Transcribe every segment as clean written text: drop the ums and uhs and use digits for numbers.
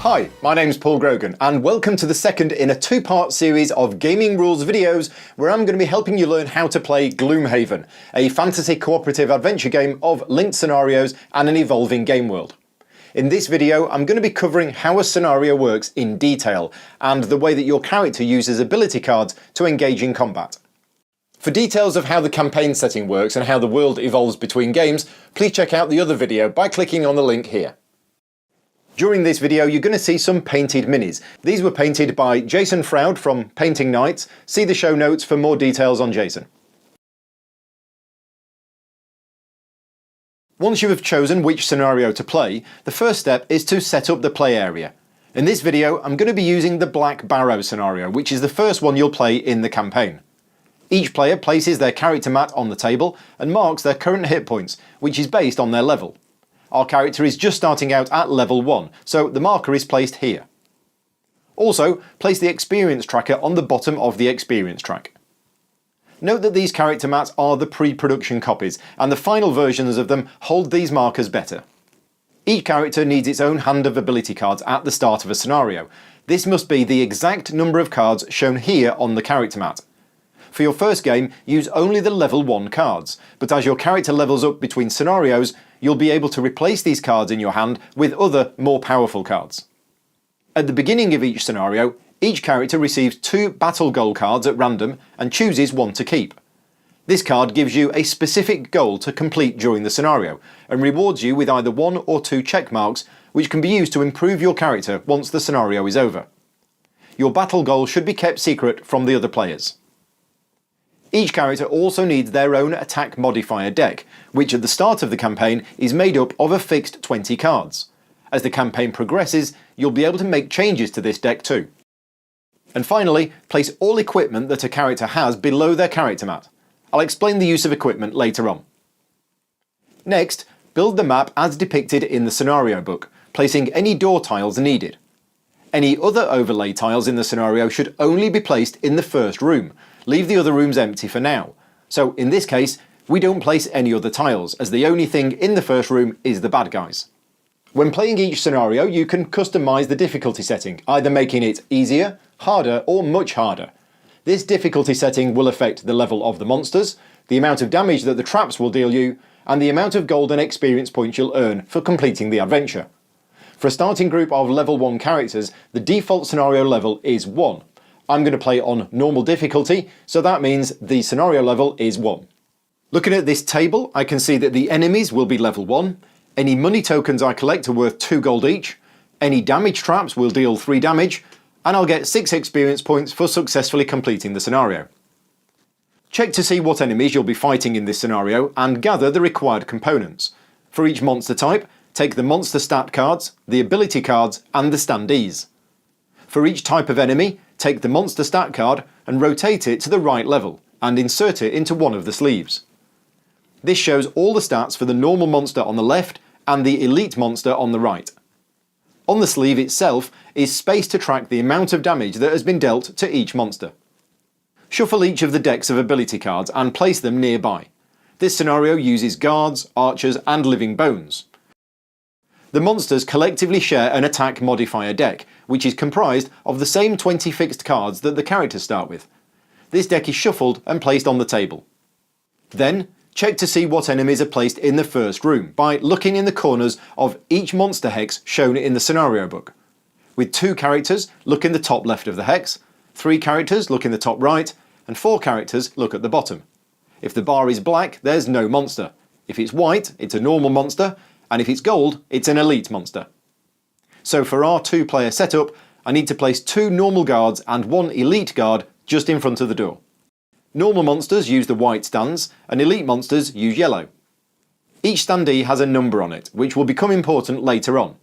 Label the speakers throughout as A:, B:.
A: Hi, my name's Paul Grogan and welcome to the second in a two-part series of gaming rules videos where I'm going to be helping you learn how to play Gloomhaven, a fantasy cooperative adventure game of linked scenarios and an evolving game world. In this video I'm going to be covering how a scenario works in detail and the way that your character uses ability cards to engage in combat. For details of how the campaign setting works and how the world evolves between games, please check out the other video by clicking on the link here. During this video you're going to see some painted minis. These were painted by Jason Froud from Painting Nights. See the show notes for more details on Jason. Once you have chosen which scenario to play, the first step is to set up the play area. In this video I'm going to be using the Black Barrow scenario, which is the first one you'll play in the campaign. Each player places their character mat on the table and marks their current hit points, which is based on their level. Our character is just starting out at level 1, so the marker is placed here. Also, place the experience tracker on the bottom of the experience track. Note that these character mats are the pre-production copies, and the final versions of them hold these markers better. Each character needs its own hand of ability cards at the start of a scenario. This must be the exact number of cards shown here on the character mat. For your first game, use only the level 1 cards, but as your character levels up between scenarios, you'll be able to replace these cards in your hand with other, more powerful cards. At the beginning of each scenario, each character receives 2 battle goal cards at random and chooses one to keep. This card gives you a specific goal to complete during the scenario, and rewards you with either 1 or 2 check marks, which can be used to improve your character once the scenario is over. Your battle goal should be kept secret from the other players. Each character also needs their own attack modifier deck, which at the start of the campaign is made up of a fixed 20 cards. As the campaign progresses, you'll be able to make changes to this deck too. And finally, place all equipment that a character has below their character mat. I'll explain the use of equipment later on. Next, build the map as depicted in the scenario book, placing any door tiles needed. Any other overlay tiles in the scenario should only be placed in the first room. Leave the other rooms empty for now. So in this case, we don't place any other tiles, as the only thing in the first room is the bad guys. When playing each scenario, you can customize the difficulty setting, either making it easier, harder, or much harder. This difficulty setting will affect the level of the monsters, the amount of damage that the traps will deal you, and the amount of gold and experience points you'll earn for completing the adventure. For a starting group of level 1 characters, the default scenario level is 1. I'm going to play on normal difficulty, so that means the scenario level is 1. Looking at this table, I can see that the enemies will be level 1, any money tokens I collect are worth 2 gold each, any damage traps will deal 3 damage, and I'll get 6 experience points for successfully completing the scenario. Check to see what enemies you'll be fighting in this scenario and gather the required components. For each monster type, take the monster stat cards, the ability cards, and the standees. For each type of enemy, take the monster stat card and rotate it to the right level, and insert it into one of the sleeves. This shows all the stats for the normal monster on the left and the elite monster on the right. On the sleeve itself is space to track the amount of damage that has been dealt to each monster. Shuffle each of the decks of ability cards and place them nearby. This scenario uses guards, archers, and living bones. The monsters collectively share an attack modifier deck, which is comprised of the same 20 fixed cards that the characters start with. This deck is shuffled and placed on the table. Then, check to see what enemies are placed in the first room by looking in the corners of each monster hex shown in the scenario book. With 2 characters, look in the top left of the hex, 3 characters look in the top right, and 4 characters look at the bottom. If the bar is black, there's no monster. If it's white, it's a normal monster, and if it's gold, it's an elite monster. So for our 2-player setup, I need to place 2 normal guards and 1 elite guard just in front of the door. Normal monsters use the white stands, and elite monsters use yellow. Each standee has a number on it, which will become important later on.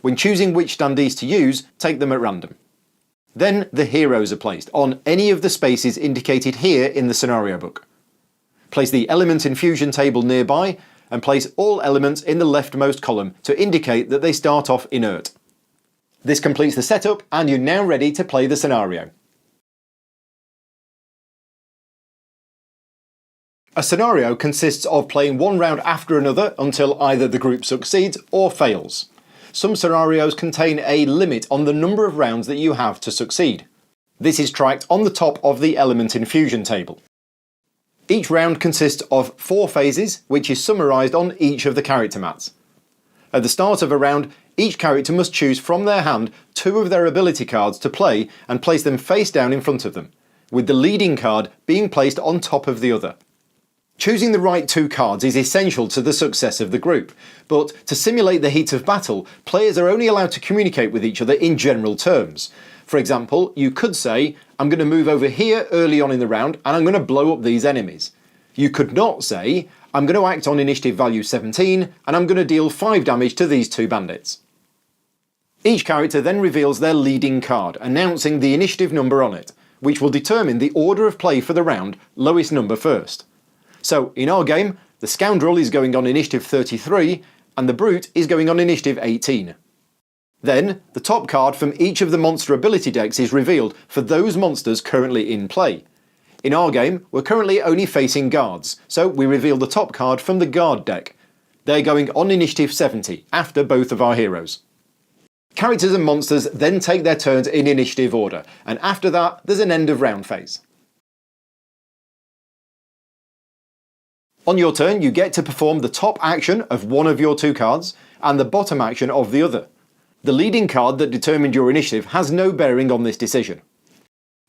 A: When choosing which standees to use, take them at random. Then the heroes are placed on any of the spaces indicated here in the scenario book. Place the element infusion table nearby, and place all elements in the leftmost column to indicate that they start off inert. This completes the setup, and you're now ready to play the scenario. A scenario consists of playing one round after another until either the group succeeds or fails. some scenarios contain a limit on the number of rounds that you have to succeed. This is tracked on the top of the element infusion table. Each round consists of 4 phases, which is summarised on each of the character mats. At the start of a round, each character must choose from their hand 2 of their ability cards to play and place them face down in front of them, with the leading card being placed on top of the other. Choosing the right 2 cards is essential to the success of the group, but to simulate the heat of battle, players are only allowed to communicate with each other in general terms. For example, you could say, I'm going to move over here early on in the round and I'm going to blow up these enemies. You could not say, I'm going to act on initiative value 17 and I'm going to deal 5 damage to these 2 bandits. Each character then reveals their leading card, announcing the initiative number on it, which will determine the order of play for the round, lowest number first. So in our game, the Scoundrel is going on initiative 33 and the Brute is going on initiative 18. Then, the top card from each of the monster ability decks is revealed for those monsters currently in play. In our game, we're currently only facing guards, so we reveal the top card from the guard deck. They're going on initiative 70, after both of our heroes. Characters and monsters then take their turns in initiative order, and after that, there's an end of round phase. On your turn, you get to perform the top action of one of your 2 cards, and the bottom action of the other. The leading card that determined your initiative has no bearing on this decision.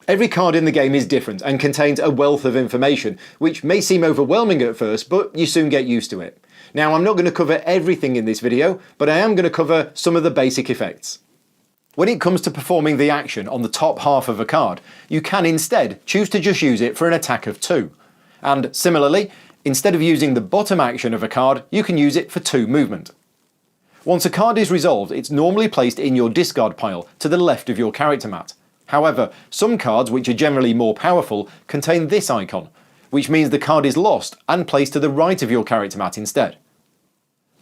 A: Every card in the game is different and contains a wealth of information, which may seem overwhelming at first, but you soon get used to it. Now, I'm not going to cover everything in this video, but I am going to cover some of the basic effects. When it comes to performing the action on the top half of a card, you can instead choose to just use it for an attack of 2. And similarly, instead of using the bottom action of a card, you can use it for 2 movement. Once a card is resolved, it's normally placed in your discard pile to the left of your character mat. However, some cards, which are generally more powerful, contain this icon, which means the card is lost and placed to the right of your character mat instead.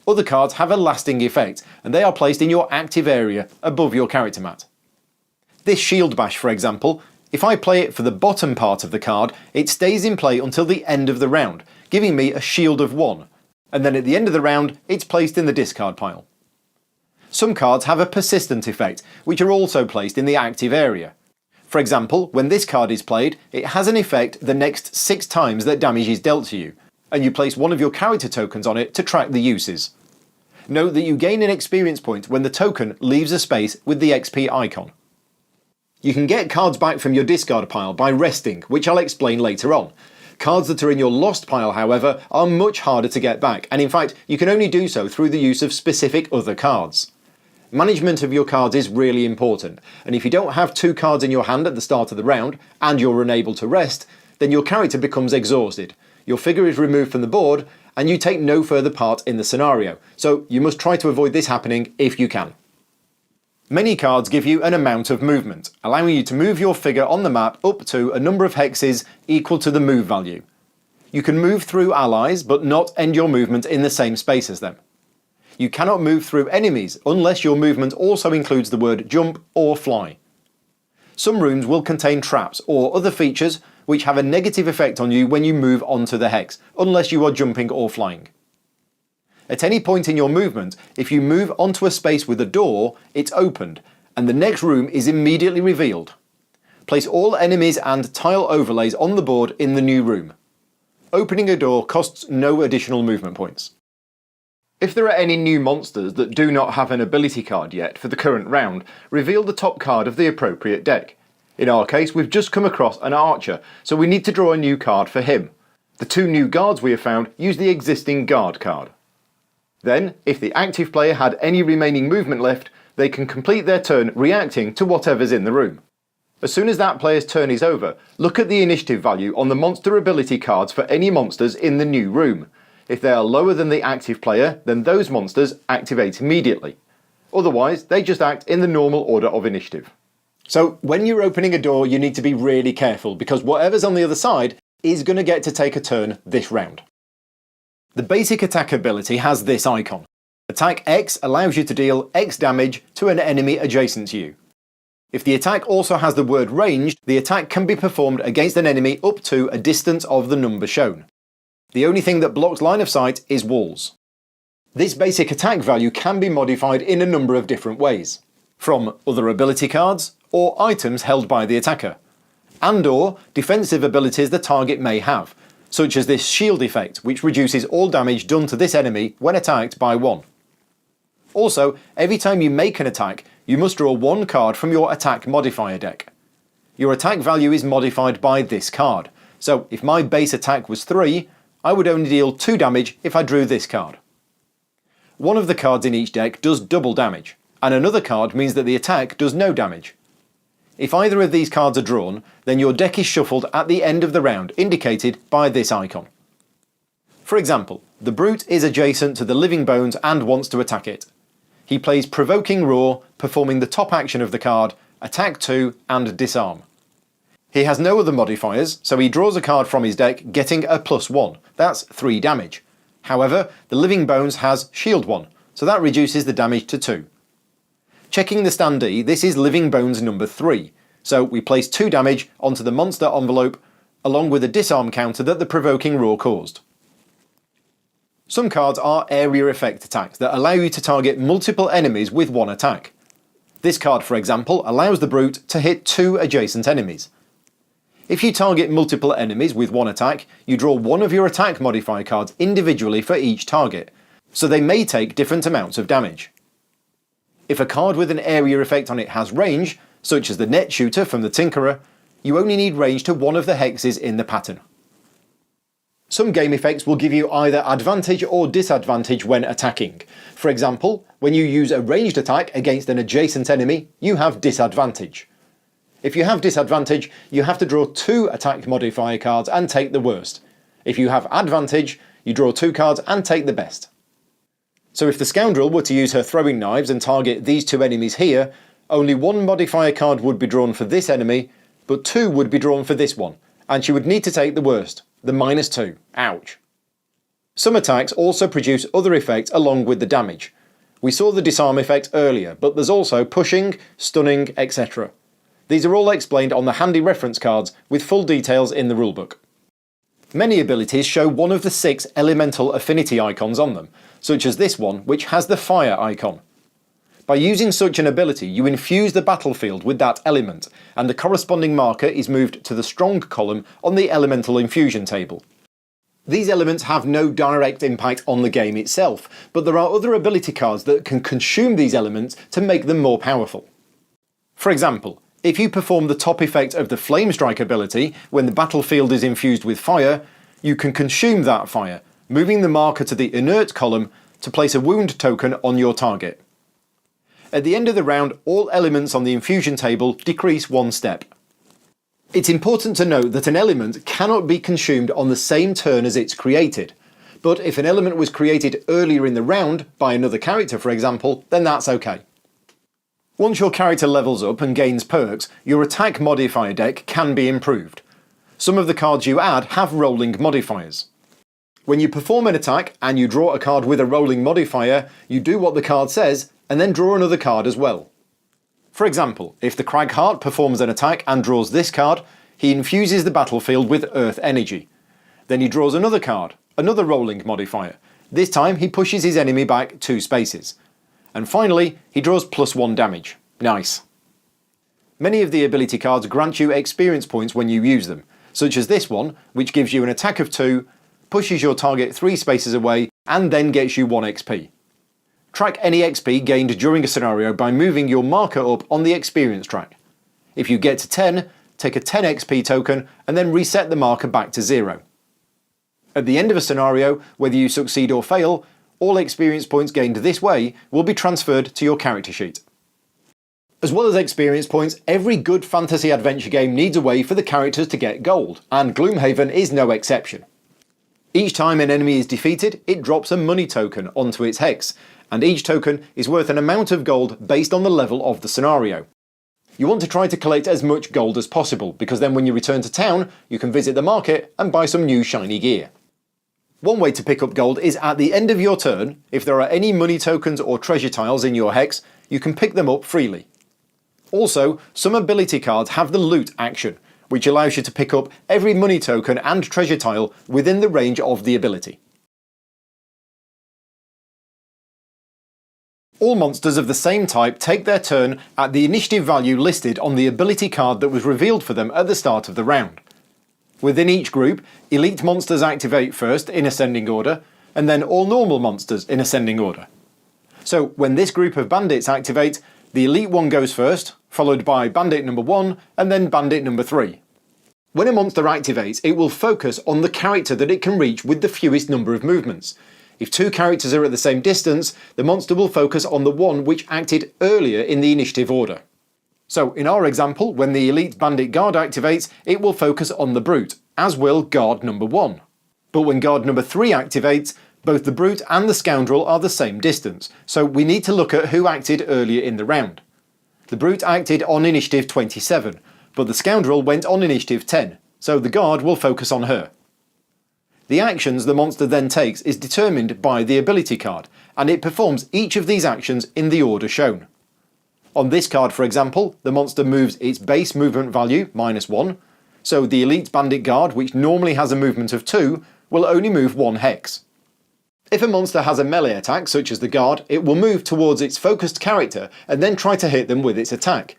A: Other cards have a lasting effect, and they are placed in your active area above your character mat. This Shield Bash, for example, if I play it for the bottom part of the card, it stays in play until the end of the round, giving me a shield of 1, and then at the end of the round, it's placed in the discard pile. Some cards have a persistent effect, which are also placed in the active area. For example, when this card is played, it has an effect the next 6 times that damage is dealt to you, and you place one of your character tokens on it to track the uses. Note that you gain an experience point when the token leaves a space with the XP icon. You can get cards back from your discard pile by resting, which I'll explain later on. Cards that are in your lost pile, however, are much harder to get back, and in fact, you can only do so through the use of specific other cards. Management of your cards is really important, and if you don't have 2 cards in your hand at the start of the round, and you're unable to rest, then your character becomes exhausted, your figure is removed from the board, and you take no further part in the scenario, so you must try to avoid this happening if you can. Many cards give you an amount of movement, allowing you to move your figure on the map up to a number of hexes equal to the move value. You can move through allies, but not end your movement in the same space as them. You cannot move through enemies unless your movement also includes the word jump or fly. Some rooms will contain traps or other features which have a negative effect on you when you move onto the hex, unless you are jumping or flying. At any point in your movement, if you move onto a space with a door, it's opened, and the next room is immediately revealed. Place all enemies and tile overlays on the board in the new room. Opening a door costs no additional movement points. If there are any new monsters that do not have an ability card yet for the current round, reveal the top card of the appropriate deck. In our case, we've just come across an archer, so we need to draw a new card for him. The 2 new guards we have found use the existing guard card. Then, if the active player had any remaining movement left, they can complete their turn reacting to whatever's in the room. As soon as that player's turn is over, look at the initiative value on the monster ability cards for any monsters in the new room. If they are lower than the active player, then those monsters activate immediately. Otherwise, they just act in the normal order of initiative. So when you're opening a door, you need to be really careful, because whatever's on the other side is going to get to take a turn this round. The basic attack ability has this icon. Attack X allows you to deal X damage to an enemy adjacent to you. If the attack also has the word ranged, the attack can be performed against an enemy up to a distance of the number shown. The only thing that blocks line of sight is walls. This basic attack value can be modified in a number of different ways, from other ability cards or items held by the attacker, and/or defensive abilities the target may have, such as this shield effect, which reduces all damage done to this enemy when attacked by 1. Also, every time you make an attack, you must draw 1 card from your attack modifier deck. Your attack value is modified by this card, so if my base attack was 3, I would only deal 2 damage if I drew this card. One of the cards in each deck does double damage, and another card means that the attack does no damage. If either of these cards are drawn, then your deck is shuffled at the end of the round, indicated by this icon. For example, the Brute is adjacent to the Living Bones and wants to attack it. He plays Provoking Roar, performing the top action of the card, Attack 2 and Disarm. He has no other modifiers, so he draws a card from his deck, getting a +1, that's 3 damage. However, the Living Bones has Shield 1, so that reduces the damage to 2. Checking the standee, this is Living Bones number 3, so we place 2 damage onto the monster envelope, along with a disarm counter that the Provoking Roar caused. Some cards are area effect attacks that allow you to target multiple enemies with 1 attack. This card, for example, allows the Brute to hit 2 adjacent enemies. If you target multiple enemies with 1 attack, you draw 1 of your attack modifier cards individually for each target, so they may take different amounts of damage. If a card with an area effect on it has range, such as the Net Shooter from the Tinkerer, you only need range to 1 of the hexes in the pattern. Some game effects will give you either advantage or disadvantage when attacking. For example, when you use a ranged attack against an adjacent enemy, you have disadvantage. If you have disadvantage, you have to draw 2 attack modifier cards and take the worst. If you have advantage, you draw 2 cards and take the best. So if the Scoundrel were to use her throwing knives and target these 2 enemies here, only 1 modifier card would be drawn for this enemy, but 2 would be drawn for this one, and she would need to take the worst, the -2. Ouch. Some attacks also produce other effects along with the damage. We saw the disarm effect earlier, but there's also pushing, stunning, etc. These are all explained on the handy reference cards with full details in the rulebook. Many abilities show one of the 6 elemental affinity icons on them, such as this one, which has the fire icon. By using such an ability, you infuse the battlefield with that element, and the corresponding marker is moved to the strong column on the elemental infusion table. These elements have no direct impact on the game itself, but there are other ability cards that can consume these elements to make them more powerful. For example, if you perform the top effect of the Flame Strike ability when the battlefield is infused with fire, you can consume that fire, moving the marker to the inert column to place a wound token on your target. At the end of the round, all elements on the infusion table decrease 1 step. It's important to note that an element cannot be consumed on the same turn as it's created, but if an element was created earlier in the round, by another character for example, then that's okay. Once your character levels up and gains perks, your attack modifier deck can be improved. Some of the cards you add have rolling modifiers. When you perform an attack and you draw a card with a rolling modifier, you do what the card says and then draw another card as well. For example, if the Cragheart performs an attack and draws this card, he infuses the battlefield with earth energy. Then he draws another card, another rolling modifier. This time he pushes his enemy back 2 spaces. And finally, he draws +1 damage. Nice. Many of the ability cards grant you experience points when you use them, such as this one, which gives you an attack of 2, pushes your target 3 spaces away, and then gets you 1 XP. Track any XP gained during a scenario by moving your marker up on the experience track. If you get to 10, take a 10 XP token and then reset the marker back to 0. At the end of a scenario, whether you succeed or fail, all experience points gained this way will be transferred to your character sheet. As well as experience points, every good fantasy adventure game needs a way for the characters to get gold, and Gloomhaven is no exception. Each time an enemy is defeated, it drops a money token onto its hex, and each token is worth an amount of gold based on the level of the scenario. You want to try to collect as much gold as possible, because then when you return to town, you can visit the market and buy some new shiny gear. One way to pick up gold is at the end of your turn. If there are any money tokens or treasure tiles in your hex, you can pick them up freely. Also, some ability cards have the loot action, which allows you to pick up every money token and treasure tile within the range of the ability. All monsters of the same type take their turn at the initiative value listed on the ability card that was revealed for them at the start of the round. Within each group, elite monsters activate first in ascending order, and then all normal monsters in ascending order. So when this group of bandits activate, the elite one goes first, followed by bandit number 1, and then bandit number 3. When a monster activates, it will focus on the character that it can reach with the fewest number of movements. If 2 characters are at the same distance, the monster will focus on the one which acted earlier in the initiative order. So in our example, when the elite bandit guard activates, it will focus on the brute, as will guard number 1. But when guard number 3 activates, both the brute and the scoundrel are the same distance, so we need to look at who acted earlier in the round. The brute acted on initiative 27, but the scoundrel went on initiative 10, so the guard will focus on her. The actions the monster then takes is determined by the ability card, and it performs each of these actions in the order shown. On this card, for example, the monster moves its base movement value, -1, so the elite bandit guard, which normally has a movement of 2, will only move 1 hex. If a monster has a melee attack, such as the guard, it will move towards its focused character and then try to hit them with its attack.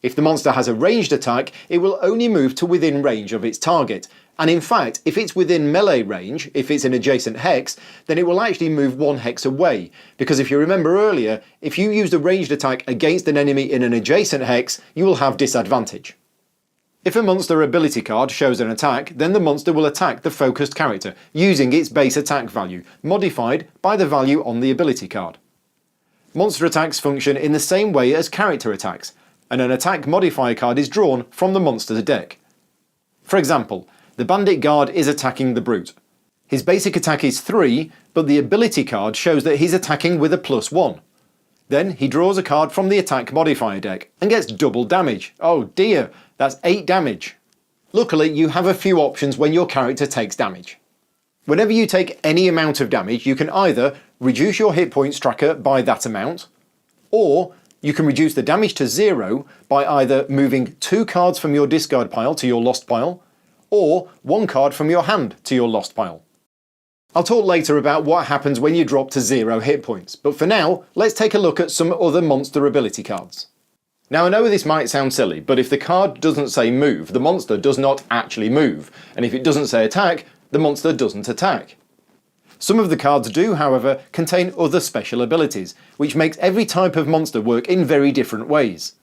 A: If the monster has a ranged attack, it will only move to within range of its target, and in fact, if it's within melee range, if it's an adjacent hex, then it will actually move 1 hex away, because if you remember earlier, if you used a ranged attack against an enemy in an adjacent hex, you will have disadvantage. If a monster ability card shows an attack, then the monster will attack the focused character, using its base attack value, modified by the value on the ability card. Monster attacks function in the same way as character attacks, and an attack modifier card is drawn from the monster's deck. For example, the bandit guard is attacking the brute. His basic attack is 3, but the ability card shows that he's attacking with a +1. Then he draws a card from the attack modifier deck and gets double damage. Oh dear, that's 8 damage. Luckily, you have a few options when your character takes damage. Whenever you take any amount of damage, you can either reduce your hit points tracker by that amount, or you can reduce the damage to 0 by either moving 2 cards from your discard pile to your lost pile, or 1 card from your hand to your lost pile. I'll talk later about what happens when you drop to 0 hit points, but for now, let's take a look at some other monster ability cards. Now I know this might sound silly, but if the card doesn't say move, the monster does not actually move, and if it doesn't say attack, the monster doesn't attack. Some of the cards do, however, contain other special abilities, which makes every type of monster work in very different ways.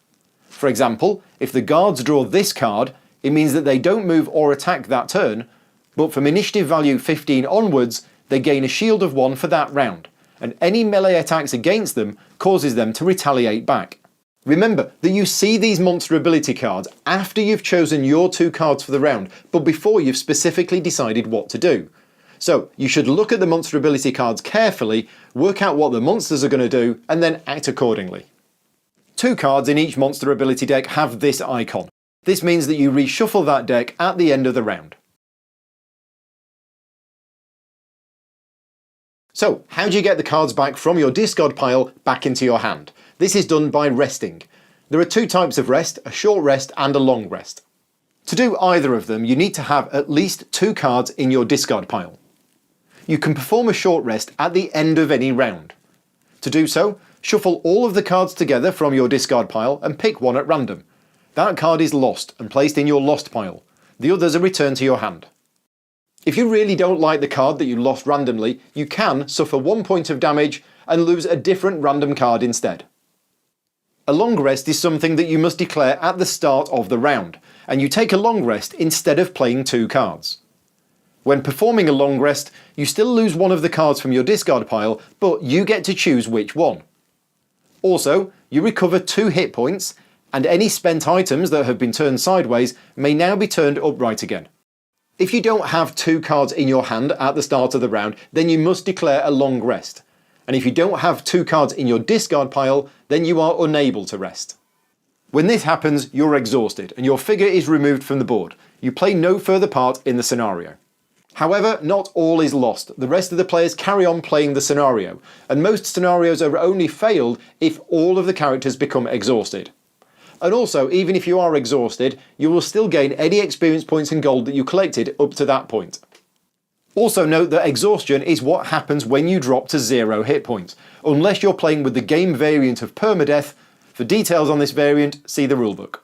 A: For example, if the guards draw this card, it means that they don't move or attack that turn, but from initiative value 15 onwards, they gain a shield of 1 for that round, and any melee attacks against them causes them to retaliate back. Remember that you see these monster ability cards after you've chosen your 2 cards for the round, but before you've specifically decided what to do. So you should look at the monster ability cards carefully, work out what the monsters are going to do, and then act accordingly. 2 cards in each monster ability deck have this icon. This means that you reshuffle that deck at the end of the round. So, how do you get the cards back from your discard pile back into your hand? This is done by resting. There are 2 types of rest, a short rest and a long rest. To do either of them, you need to have at least 2 cards in your discard pile. You can perform a short rest at the end of any round. To do so, shuffle all of the cards together from your discard pile and pick one at random. That card is lost and placed in your lost pile. The others are returned to your hand. If you really don't like the card that you lost randomly, you can suffer 1 point of damage and lose a different random card instead. A long rest is something that you must declare at the start of the round, and you take a long rest instead of playing 2 cards. When performing a long rest, you still lose one of the cards from your discard pile, but you get to choose which one. Also, you recover 2 hit points, and any spent items that have been turned sideways may now be turned upright again. If you don't have 2 cards in your hand at the start of the round, then you must declare a long rest. And if you don't have 2 cards in your discard pile, then you are unable to rest. When this happens, you're exhausted and your figure is removed from the board. You play no further part in the scenario. However, not all is lost. The rest of the players carry on playing the scenario, and most scenarios are only failed if all of the characters become exhausted. And also, even if you are exhausted, you will still gain any experience points and gold that you collected up to that point. Also note that exhaustion is what happens when you drop to 0 hit points, unless you're playing with the game variant of permadeath. For details on this variant, see the rulebook.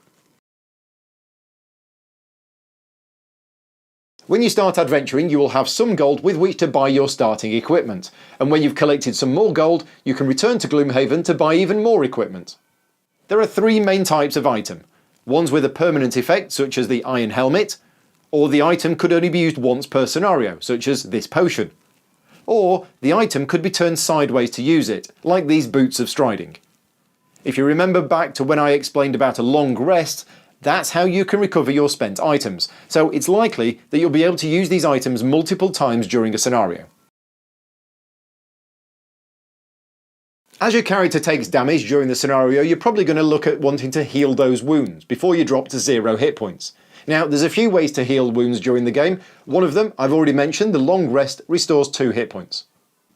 A: When you start adventuring, you will have some gold with which to buy your starting equipment, and when you've collected some more gold, you can return to Gloomhaven to buy even more equipment. There are 3 main types of item: ones with a permanent effect, such as the iron helmet, or the item could only be used once per scenario, such as this potion. Or the item could be turned sideways to use it, like these boots of striding. If you remember back to when I explained about a long rest, that's how you can recover your spent items, so it's likely that you'll be able to use these items multiple times during a scenario. As your character takes damage during the scenario, you're probably going to look at wanting to heal those wounds before you drop to 0 hit points. Now, there's a few ways to heal wounds during the game. One of them, I've already mentioned, the long rest restores 2 hit points.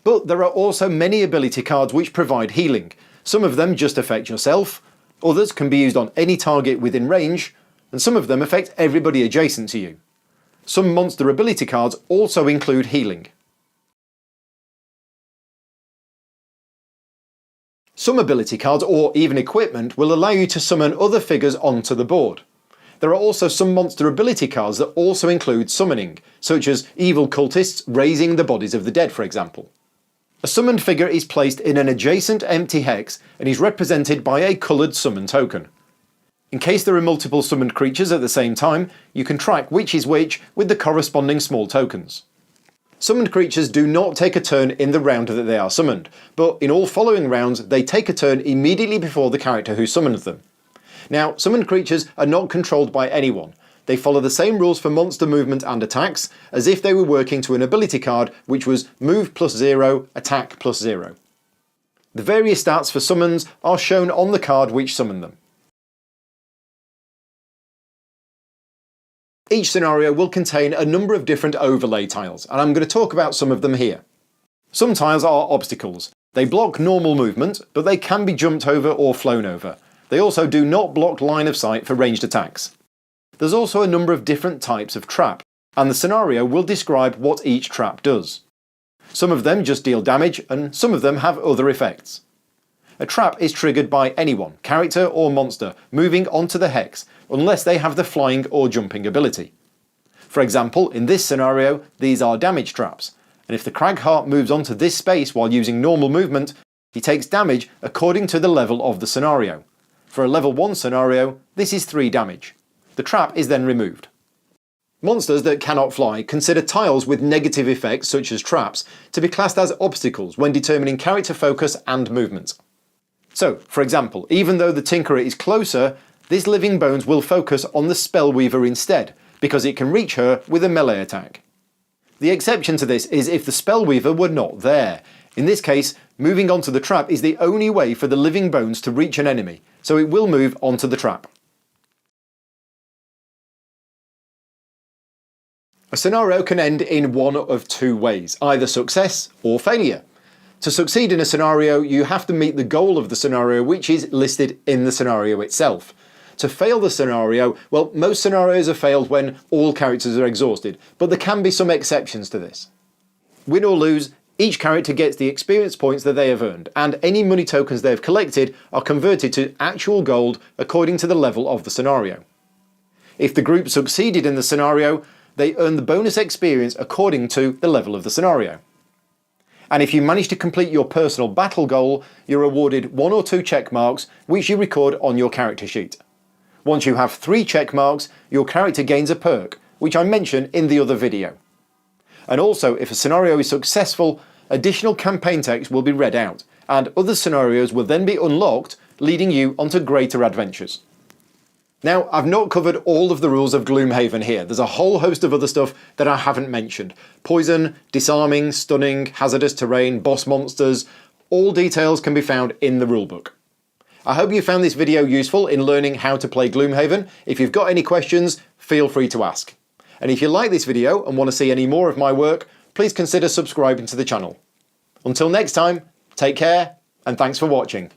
A: But there are also many ability cards which provide healing. Some of them just affect yourself, others can be used on any target within range, and some of them affect everybody adjacent to you. Some monster ability cards also include healing. Some ability cards, or even equipment, will allow you to summon other figures onto the board. There are also some monster ability cards that also include summoning, such as evil cultists raising the bodies of the dead, for example. A summoned figure is placed in an adjacent empty hex and is represented by a coloured summon token. In case there are multiple summoned creatures at the same time, you can track which is which with the corresponding small tokens. Summoned creatures do not take a turn in the round that they are summoned, but in all following rounds they take a turn immediately before the character who summoned them. Now, summoned creatures are not controlled by anyone. They follow the same rules for monster movement and attacks as if they were working to an ability card which was move +0, attack +0. The various stats for summons are shown on the card which summoned them. Each scenario will contain a number of different overlay tiles, and I'm going to talk about some of them here. Some tiles are obstacles. They block normal movement, but they can be jumped over or flown over. They also do not block line of sight for ranged attacks. There's also a number of different types of trap, and the scenario will describe what each trap does. Some of them just deal damage, and some of them have other effects. A trap is triggered by anyone, character or monster, moving onto the hex, unless they have the flying or jumping ability. For example, in this scenario, these are damage traps, and if the Cragheart moves onto this space while using normal movement, he takes damage according to the level of the scenario. For a level 1 scenario, this is 3 damage. The trap is then removed. Monsters that cannot fly consider tiles with negative effects such as traps to be classed as obstacles when determining character focus and movement. So, for example, even though the Tinkerer is closer, this Living Bones will focus on the Spellweaver instead, because it can reach her with a melee attack. The exception to this is if the Spellweaver were not there. In this case, moving onto the trap is the only way for the Living Bones to reach an enemy, so it will move onto the trap. A scenario can end in one of 2 ways, either success or failure. To succeed in a scenario, you have to meet the goal of the scenario, which is listed in the scenario itself. To fail the scenario, well, most scenarios are failed when all characters are exhausted, but there can be some exceptions to this. Win or lose, each character gets the experience points that they have earned, and any money tokens they have collected are converted to actual gold according to the level of the scenario. If the group succeeded in the scenario, they earn the bonus experience according to the level of the scenario. And if you manage to complete your personal battle goal, you're awarded 1 or 2 check marks which you record on your character sheet. Once you have 3 check marks, your character gains a perk, which I mentioned in the other video. And also, if a scenario is successful, additional campaign text will be read out, and other scenarios will then be unlocked, leading you onto greater adventures. Now, I've not covered all of the rules of Gloomhaven here. There's a whole host of other stuff that I haven't mentioned. Poison, disarming, stunning, hazardous terrain, boss monsters, all details can be found in the rulebook. I hope you found this video useful in learning how to play Gloomhaven. If you've got any questions, feel free to ask. And if you like this video and want to see any more of my work, please consider subscribing to the channel. Until next time, take care and thanks for watching.